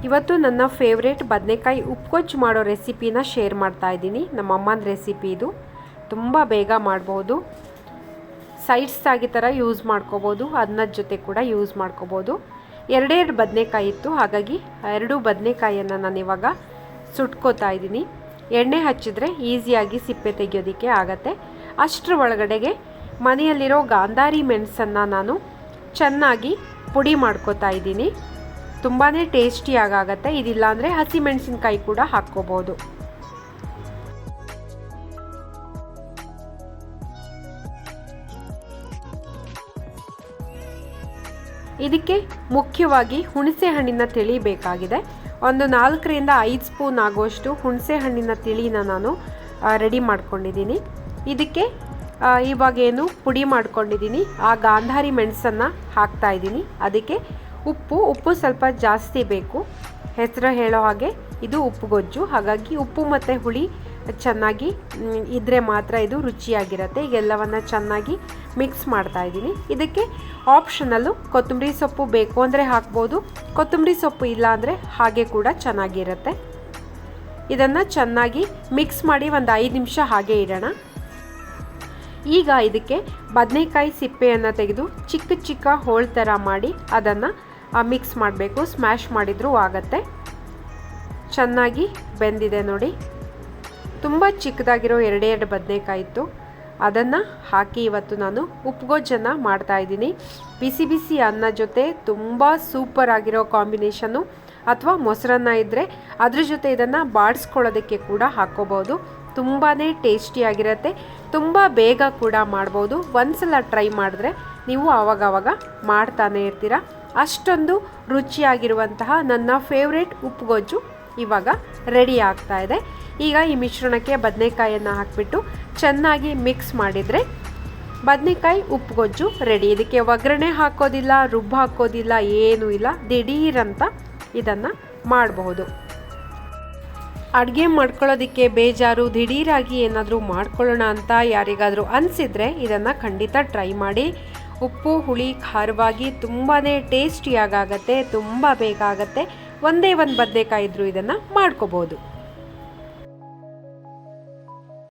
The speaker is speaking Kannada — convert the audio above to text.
ಇವತ್ತು ನನ್ನ ಫೇವ್ರೇಟ್ ಬದನೆಕಾಯಿ ಉಪ್ಪುಗೊಜ್ಜು ಮಾಡೋ ರೆಸಿಪಿನ ಶೇರ್ ಮಾಡ್ತಾ ಇದ್ದೀನಿ. ನಮ್ಮ ಅಮ್ಮನ ರೆಸಿಪಿ ಇದು. ತುಂಬ ಬೇಗ ಮಾಡ್ಬೋದು. ಸೈಡ್ಸ್ ಆಗಿ ಥರ ಯೂಸ್ ಮಾಡ್ಕೋಬೋದು, ಅನ್ನದ ಜೊತೆ ಕೂಡ ಯೂಸ್ ಮಾಡ್ಕೋಬೋದು. ಎರಡೆರಡು ಬದನೆಕಾಯಿ ಇತ್ತು, ಹಾಗಾಗಿ ಎರಡೂ ಬದನೆಕಾಯಿಯನ್ನು ನಾನು ಇವಾಗ ಸುಟ್ಕೋತಾ ಇದ್ದೀನಿ. ಎಣ್ಣೆ ಹಚ್ಚಿದ್ರೆ ಈಸಿಯಾಗಿ ಸಿಪ್ಪೆ ತೆಗೆಯೋದಕ್ಕೆ ಆಗತ್ತೆ. ಅಷ್ಟರ ಒಳಗಡೆಗೆ ಮನೆಯಲ್ಲಿರೋ ಗಾಂಧಾರಿ ಮೆಣಸನ್ನು ನಾನು ಚೆನ್ನಾಗಿ ಪುಡಿ ಮಾಡ್ಕೋತಾ ಇದ್ದೀನಿ. ತುಂಬಾ ಟೇಸ್ಟಿಯಾಗತ್ತೆ. ಇದಿಲ್ಲ ಅಂದರೆ ಹಸಿಮೆಣಸಿನ್ಕಾಯಿ ಕೂಡ ಹಾಕ್ಕೋಬೋದು. ಇದಕ್ಕೆ ಮುಖ್ಯವಾಗಿ ಹುಣಸೆ ಹಣ್ಣಿನ ತಿಳಿ ಬೇಕಾಗಿದೆ. ಒಂದು 4ರಿಂದ 5 ಸ್ಪೂನ್ ಆಗೋಷ್ಟು ಹುಣಸೆ ಹಣ್ಣಿನ ತಿಳಿನ ನಾನು ರೆಡಿ ಮಾಡ್ಕೊಂಡಿದ್ದೀನಿ. ಇದಕ್ಕೆ ಇವಾಗೇನು ಪುಡಿ ಮಾಡ್ಕೊಂಡಿದ್ದೀನಿ ಆ ಗಾಂಧಾರಿ ಮೆಣಸನ್ನು ಹಾಕ್ತಾ ಇದ್ದೀನಿ. ಅದಕ್ಕೆ ಉಪ್ಪು ಸ್ವಲ್ಪ ಜಾಸ್ತಿ ಬೇಕು. ಹೆಸರು ಹೇಳೋ ಹಾಗೆ ಇದು ಉಪ್ಪುಗೊಜ್ಜು, ಹಾಗಾಗಿ ಉಪ್ಪು ಮತ್ತು ಹುಳಿ ಚೆನ್ನಾಗಿ ಇದ್ದರೆ ಮಾತ್ರ ಇದು ರುಚಿಯಾಗಿರುತ್ತೆ. ಈಗೆಲ್ಲವನ್ನು ಚೆನ್ನಾಗಿ ಮಿಕ್ಸ್ ಮಾಡ್ತಾ ಇದ್ದೀನಿ. ಇದಕ್ಕೆ ಆಪ್ಷನಲ್ಲು ಕೊತ್ತಂಬರಿ ಸೊಪ್ಪು ಬೇಕು ಅಂದರೆ ಹಾಕ್ಬೋದು, ಕೊತ್ತಂಬರಿ ಸೊಪ್ಪು ಇಲ್ಲ ಅಂದರೆ ಹಾಗೆ ಕೂಡ ಚೆನ್ನಾಗಿರುತ್ತೆ. ಇದನ್ನು ಚೆನ್ನಾಗಿ ಮಿಕ್ಸ್ ಮಾಡಿ ಒಂದು 5 ನಿಮಿಷ ಹಾಗೆ ಇಡೋಣ. ಈಗ ಇದಕ್ಕೆ ಬದನೆಕಾಯಿ ಸಿಪ್ಪೆಯನ್ನು ತೆಗೆದು ಚಿಕ್ಕ ಚಿಕ್ಕ ಹೋಳು ಥರ ಮಾಡಿ ಅದನ್ನು ಮಿಕ್ಸ್ ಮಾಡಬೇಕು. ಸ್ಮ್ಯಾಶ್ ಮಾಡಿದರೂ ಆಗತ್ತೆ. ಚೆನ್ನಾಗಿ ಬೆಂದಿದೆ ನೋಡಿ. ತುಂಬ ಚಿಕ್ಕದಾಗಿರೋ ಎರಡೆರಡು ಬದನೆಕಾಯಿ ಇತ್ತು, ಅದನ್ನು ಹಾಕಿ ಇವತ್ತು ನಾನು ಉಪ್ಪುಗೊಜ್ಜನ್ನು ಮಾಡ್ತಾಯಿದ್ದೀನಿ. ಬಿಸಿ ಬಿಸಿ ಅನ್ನ ಜೊತೆ ತುಂಬ ಸೂಪರ್ ಆಗಿರೋ ಕಾಂಬಿನೇಷನ್ನು. ಅಥವಾ ಮೊಸರನ್ನ ಇದ್ದರೆ ಅದ್ರ ಜೊತೆ ಇದನ್ನು ಬಾಡಿಸ್ಕೊಳ್ಳೋದಕ್ಕೆ ಕೂಡ ಹಾಕ್ಕೋಬೋದು. ತುಂಬಾ ಟೇಸ್ಟಿಯಾಗಿರುತ್ತೆ. ತುಂಬ ಬೇಗ ಕೂಡ ಮಾಡ್ಬೋದು. ಒಂದ್ಸಲ ಟ್ರೈ ಮಾಡಿದ್ರೆ ನೀವು ಆವಾಗವಾಗ ಮಾಡ್ತಾನೆ ಇರ್ತೀರ. ಅಷ್ಟೊಂದು ರುಚಿಯಾಗಿರುವಂತಹ ನನ್ನ ಫೇವ್ರೇಟ್ ಉಪ್ಪುಗೊಜ್ಜು ಇವಾಗ ರೆಡಿ ಆಗ್ತಾ ಇದೆ. ಈಗ ಈ ಮಿಶ್ರಣಕ್ಕೆ ಬದನೆಕಾಯನ್ನು ಹಾಕಿಬಿಟ್ಟು ಚೆನ್ನಾಗಿ ಮಿಕ್ಸ್ ಮಾಡಿದರೆ ಬದನೆಕಾಯಿ ಉಪ್ಪುಗೊಜ್ಜು ರೆಡಿ. ಇದಕ್ಕೆ ಒಗ್ಗರಣೆ ಹಾಕೋದಿಲ್ಲ, ರುಬ್ಬು ಹಾಕೋದಿಲ್ಲ, ಏನೂ ಇಲ್ಲ. ದಿಢೀರಂತ ಇದನ್ನು ಮಾಡಬಹುದು. ಅಡುಗೆ ಮಾಡ್ಕೊಳ್ಳೋದಕ್ಕೆ ಬೇಜಾರು, ದಿಢೀರಾಗಿ ಏನಾದರೂ ಮಾಡ್ಕೊಳ್ಳೋಣ ಅಂತ ಯಾರಿಗಾದರೂ ಅನಿಸಿದರೆ ಇದನ್ನು ಖಂಡಿತ ಟ್ರೈ ಮಾಡಿ. ಉಪ್ಪು ಹುಳಿ ಖಾರವಾಗಿ ತುಂಬಾ ಟೇಸ್ಟಿಯಾಗತ್ತೆ. ತುಂಬ ಬೇಗ ಆಗುತ್ತೆ. ಒಂದೇ ಒಂದು ಬದನೆಕಾಯಿ ಇದ್ದರೂ ಇದನ್ನು ಮಾಡ್ಕೋಬೋದು.